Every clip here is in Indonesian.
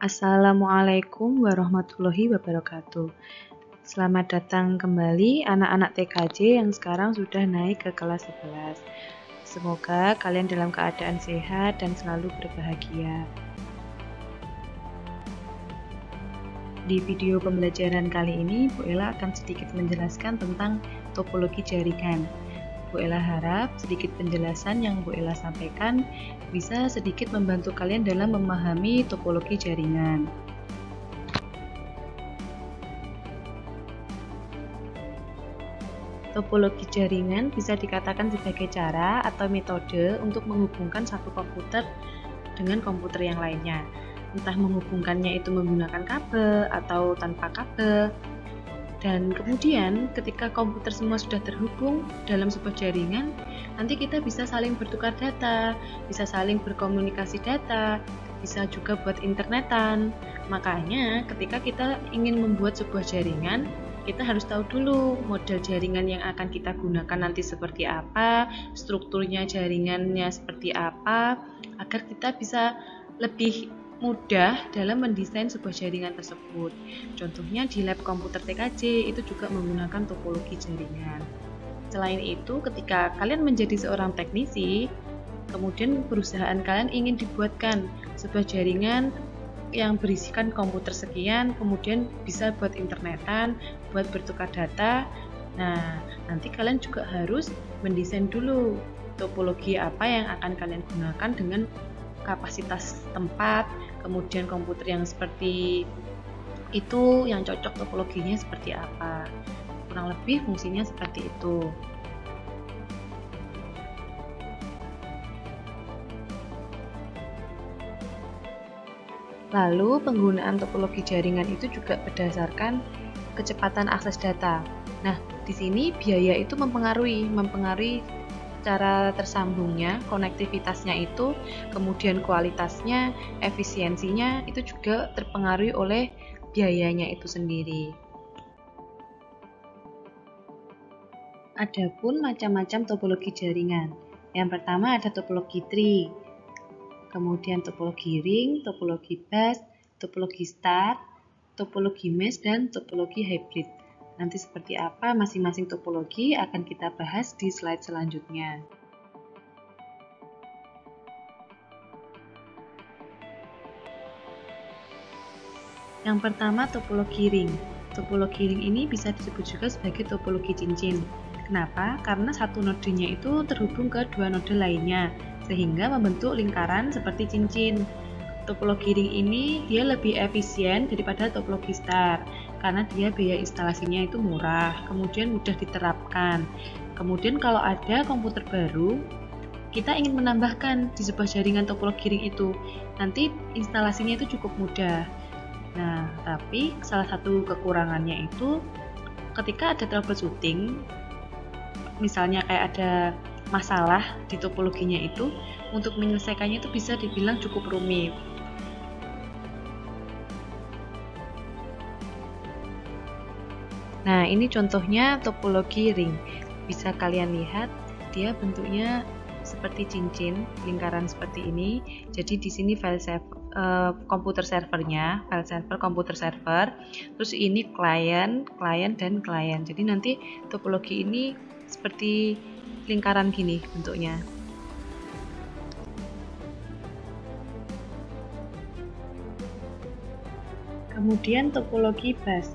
Assalamualaikum warahmatullahi wabarakatuh. Selamat datang kembali anak-anak TKJ yang sekarang sudah naik ke kelas 11. Semoga kalian dalam keadaan sehat dan selalu berbahagia. Di video pembelajaran kali ini, Bu Ella akan sedikit menjelaskan tentang topologi jaringan. Bu Ella harap sedikit penjelasan yang Bu Ella sampaikan bisa sedikit membantu kalian dalam memahami topologi jaringan. Topologi jaringan bisa dikatakan sebagai cara atau metode untuk menghubungkan satu komputer dengan komputer yang lainnya. Entah menghubungkannya itu menggunakan kabel atau tanpa kabel. Dan kemudian ketika komputer semua sudah terhubung dalam sebuah jaringan, nanti kita bisa saling bertukar data, bisa saling berkomunikasi data, bisa juga buat internetan. Makanya ketika kita ingin membuat sebuah jaringan, kita harus tahu dulu model jaringan yang akan kita gunakan nanti seperti apa, strukturnya jaringannya seperti apa, agar kita bisa lebih mudah dalam mendesain sebuah jaringan tersebut. Contohnya di lab komputer TKJ itu juga menggunakan topologi jaringan. Selain itu, ketika kalian menjadi seorang teknisi, kemudian perusahaan kalian ingin dibuatkan sebuah jaringan yang berisikan komputer sekian, kemudian bisa buat internetan, buat bertukar data. Nah, nanti kalian juga harus mendesain dulu topologi apa yang akan kalian gunakan dengan kapasitas tempat, kemudian komputer yang seperti itu yang cocok topologinya seperti apa. Kurang lebih fungsinya seperti itu. Lalu penggunaan topologi jaringan itu juga berdasarkan kecepatan akses data. Nah, di sini biaya itu mempengaruhi cara tersambungnya, konektivitasnya itu, kemudian kualitasnya, efisiensinya itu juga terpengaruhi oleh biayanya itu sendiri. Adapun macam-macam topologi jaringan. Yang pertama ada topologi tree, kemudian topologi ring, topologi bus, topologi star, topologi mesh, dan topologi hybrid. Nanti seperti apa masing-masing topologi akan kita bahas di slide selanjutnya. Yang pertama topologi ring. Topologi ring ini bisa disebut juga sebagai topologi cincin. Kenapa? Karena satu nodenya itu terhubung ke dua node lainnya, sehingga membentuk lingkaran seperti cincin. Topologi ring ini dia lebih efisien daripada topologi star karena dia biaya instalasinya itu murah, kemudian mudah diterapkan. Kemudian kalau ada komputer baru, kita ingin menambahkan di sebuah jaringan topologi ring itu, nanti instalasinya itu cukup mudah. Nah, tapi salah satu kekurangannya itu ketika ada troubleshooting, misalnya kayak ada masalah di topologinya itu, untuk menyelesaikannya itu bisa dibilang cukup rumit. Nah, ini contohnya topologi ring. Bisa kalian lihat, dia bentuknya seperti cincin, lingkaran seperti ini. Jadi di sini file server, komputer servernya, file server, komputer server. Terus ini klien, dan klien. Jadi nanti topologi ini seperti lingkaran gini bentuknya. Kemudian topologi bus.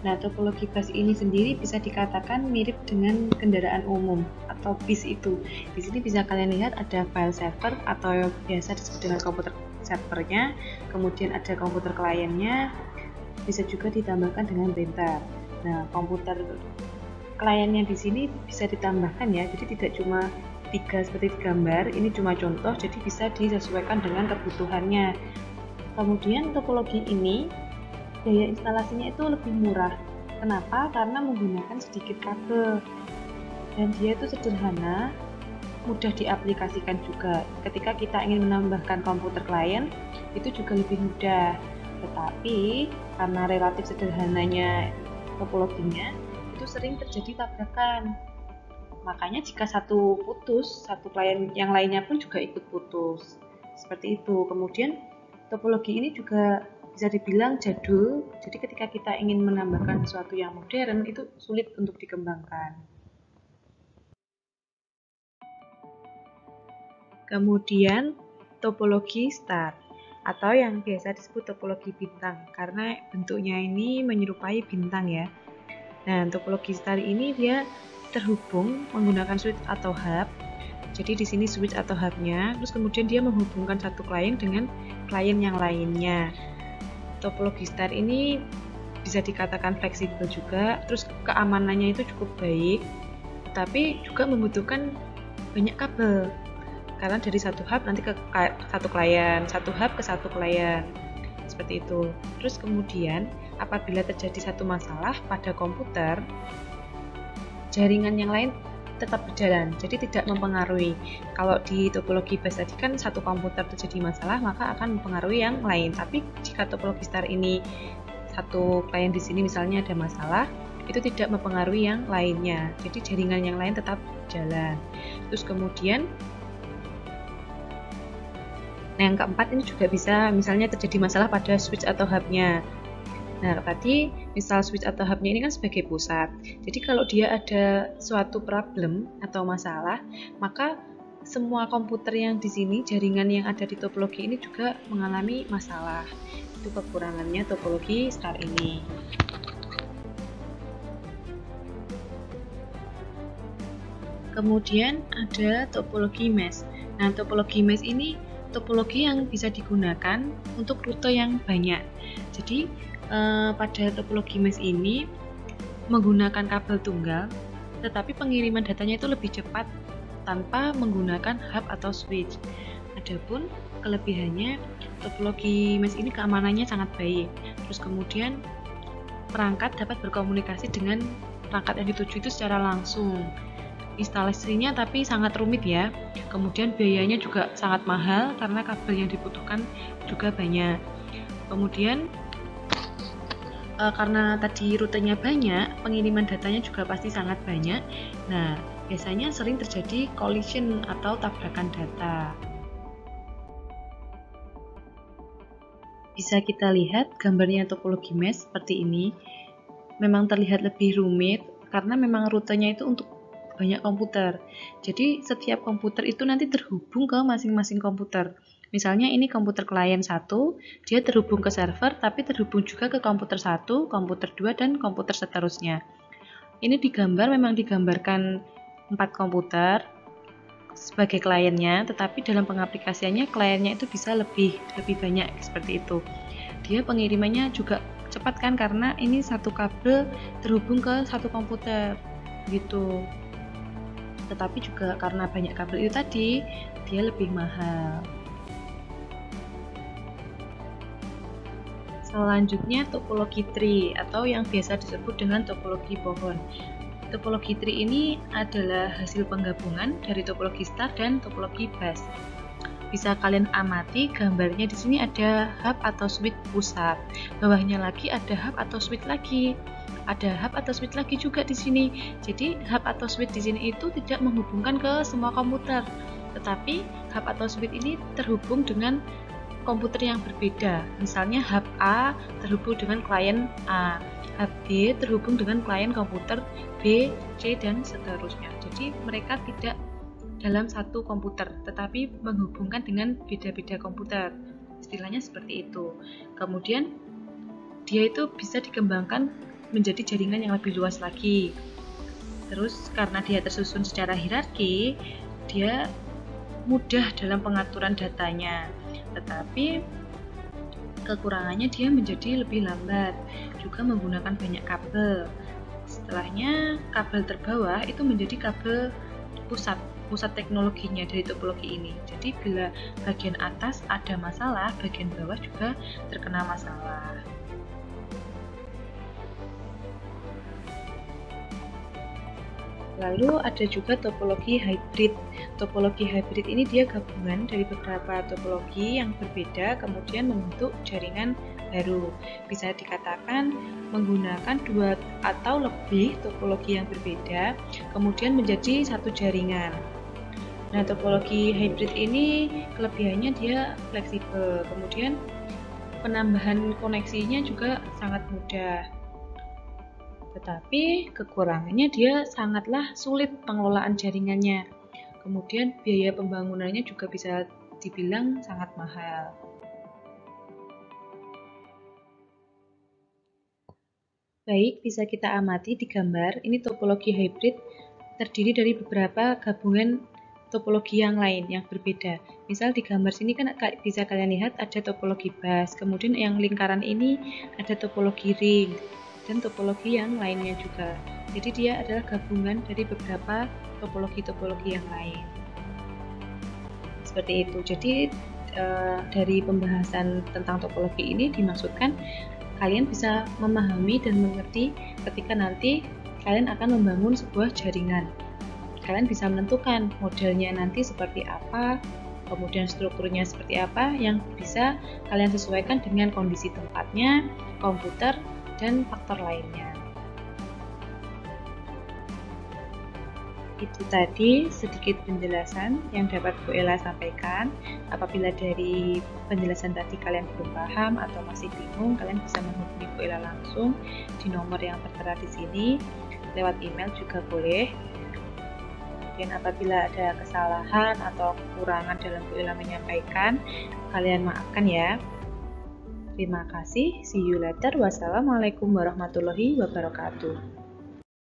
Nah, topologi bus ini sendiri bisa dikatakan mirip dengan kendaraan umum atau bis itu. Di sini bisa kalian lihat ada file server atau biasa disebut dengan komputer servernya, kemudian ada komputer kliennya, bisa juga ditambahkan dengan printer. Nah, komputer kliennya di sini bisa ditambahkan ya, jadi tidak cuma 3 seperti di gambar, ini cuma contoh, jadi bisa disesuaikan dengan kebutuhannya. Kemudian topologi ini biaya instalasinya itu lebih murah. Kenapa? Karena menggunakan sedikit kabel dan dia itu sederhana, mudah diaplikasikan juga. Ketika kita ingin menambahkan komputer klien, itu juga lebih mudah. Tetapi karena relatif sederhananya topologinya, itu sering terjadi tabrakan. Makanya jika satu putus, satu klien yang lainnya pun juga ikut putus. Seperti itu. Kemudian topologi ini juga bisa dibilang jadul. Jadi ketika kita ingin menambahkan sesuatu yang modern itu sulit untuk dikembangkan. Kemudian topologi star atau yang biasa disebut topologi bintang karena bentuknya ini menyerupai bintang ya. Nah, topologi star ini dia terhubung menggunakan switch atau hub. Jadi di sini switch atau hubnya, terus kemudian dia menghubungkan satu klien dengan klien yang lainnya. Topologi star ini bisa dikatakan fleksibel juga, terus keamanannya itu cukup baik, tapi juga membutuhkan banyak kabel. Karena dari satu hub nanti ke satu klien, satu hub ke satu klien. Seperti itu. Terus kemudian apabila terjadi satu masalah pada komputer, jaringan yang lain tetap berjalan, jadi tidak mempengaruhi. Kalau di topologi bus tadi kan satu komputer terjadi masalah, maka akan mempengaruhi yang lain. Tapi jika topologi star ini satu klien di sini misalnya ada masalah, itu tidak mempengaruhi yang lainnya. Jadi jaringan yang lain tetap jalan. Terus kemudian yang keempat ini juga bisa misalnya terjadi masalah pada switch atau hubnya. Nah, tadi misal switch atau hubnya ini kan sebagai pusat. Jadi kalau dia ada suatu problem atau masalah, maka semua komputer yang di sini, jaringan yang ada di topologi ini juga mengalami masalah. Itu kekurangannya topologi star ini. Kemudian ada topologi mesh. Nah, topologi mesh ini topologi yang bisa digunakan untuk rute yang banyak. Jadi pada topologi mesh ini menggunakan kabel tunggal, tetapi pengiriman datanya itu lebih cepat tanpa menggunakan hub atau switch. Adapun kelebihannya, topologi mesh ini keamanannya sangat baik. Terus kemudian perangkat dapat berkomunikasi dengan perangkat yang dituju itu secara langsung. Instalasinya tapi sangat rumit ya. Kemudian biayanya juga sangat mahal karena kabel yang dibutuhkan juga banyak. Kemudian karena tadi rutenya banyak, pengiriman datanya juga pasti sangat banyak. Nah, biasanya sering terjadi collision atau tabrakan data. Bisa kita lihat gambarnya topologi mesh seperti ini. Memang terlihat lebih rumit karena memang rutenya itu untuk banyak komputer. Jadi setiap komputer itu nanti terhubung ke masing-masing komputer. Misalnya ini komputer klien 1, dia terhubung ke server, tapi terhubung juga ke komputer 1, komputer 2, dan komputer seterusnya. Ini digambar memang digambarkan 4 komputer sebagai kliennya, tetapi dalam pengaplikasiannya kliennya itu bisa lebih banyak seperti itu. Dia pengirimannya juga cepat kan karena ini satu kabel terhubung ke satu komputer gitu. Tetapi juga karena banyak kabel itu tadi, dia lebih mahal. Selanjutnya topologi tree atau yang biasa disebut dengan topologi pohon. Topologi tree ini adalah hasil penggabungan dari topologi star dan topologi bus. Bisa kalian amati gambarnya di sini ada hub atau switch pusat. Bawahnya lagi ada hub atau switch lagi. Ada hub atau switch lagi juga di sini. Jadi hub atau switch di sini itu tidak menghubungkan ke semua komputer, tetapi hub atau switch ini terhubung dengan komputer yang berbeda. Misalnya hub A terhubung dengan klien A, hub B terhubung dengan klien komputer B, C, dan seterusnya. Jadi mereka tidak dalam satu komputer, tetapi menghubungkan dengan beda-beda komputer. Istilahnya seperti itu. Kemudian dia itu bisa dikembangkan menjadi jaringan yang lebih luas lagi. Terus karena dia tersusun secara hierarki, dia mudah dalam pengaturan datanya. Tetapi kekurangannya dia menjadi lebih lambat, juga menggunakan banyak kabel. Setelahnya kabel terbawah itu menjadi kabel pusat teknologinya dari topologi ini. Jadi bila bagian atas ada masalah, bagian bawah juga terkena masalah. Lalu ada juga topologi hybrid. Topologi hybrid ini dia gabungan dari beberapa topologi yang berbeda kemudian membentuk jaringan baru. Bisa dikatakan menggunakan 2 atau lebih topologi yang berbeda kemudian menjadi satu jaringan. Nah, topologi hybrid ini kelebihannya dia fleksibel. Kemudian penambahan koneksinya juga sangat mudah. Tetapi kekurangannya dia sangatlah sulit pengelolaan jaringannya. Kemudian biaya pembangunannya juga bisa dibilang sangat mahal. Baik, bisa kita amati di gambar, ini topologi hybrid terdiri dari beberapa gabungan topologi yang lain yang berbeda. Misal di gambar sini kan bisa kalian lihat ada topologi bus, kemudian yang lingkaran ini ada topologi ring, dan topologi yang lainnya juga. Jadi dia adalah gabungan dari beberapa topologi-topologi yang lain. Seperti itu. Jadi dari pembahasan tentang topologi ini dimaksudkan kalian bisa memahami dan mengerti ketika nanti kalian akan membangun sebuah jaringan. Kalian bisa menentukan modelnya nanti seperti apa, kemudian strukturnya seperti apa yang bisa kalian sesuaikan dengan kondisi tempatnya, komputer, dan faktor lainnya. Itu tadi sedikit penjelasan yang dapat Bu Ella sampaikan. Apabila dari penjelasan tadi kalian belum paham atau masih bingung, kalian bisa menghubungi Bu Ella langsung di nomor yang tertera di sini. Lewat email juga boleh. Dan apabila ada kesalahan atau kekurangan dalam Bu Ella menyampaikan, kalian maafkan ya. Terima kasih. See you later. Wassalamualaikum warahmatullahi wabarakatuh.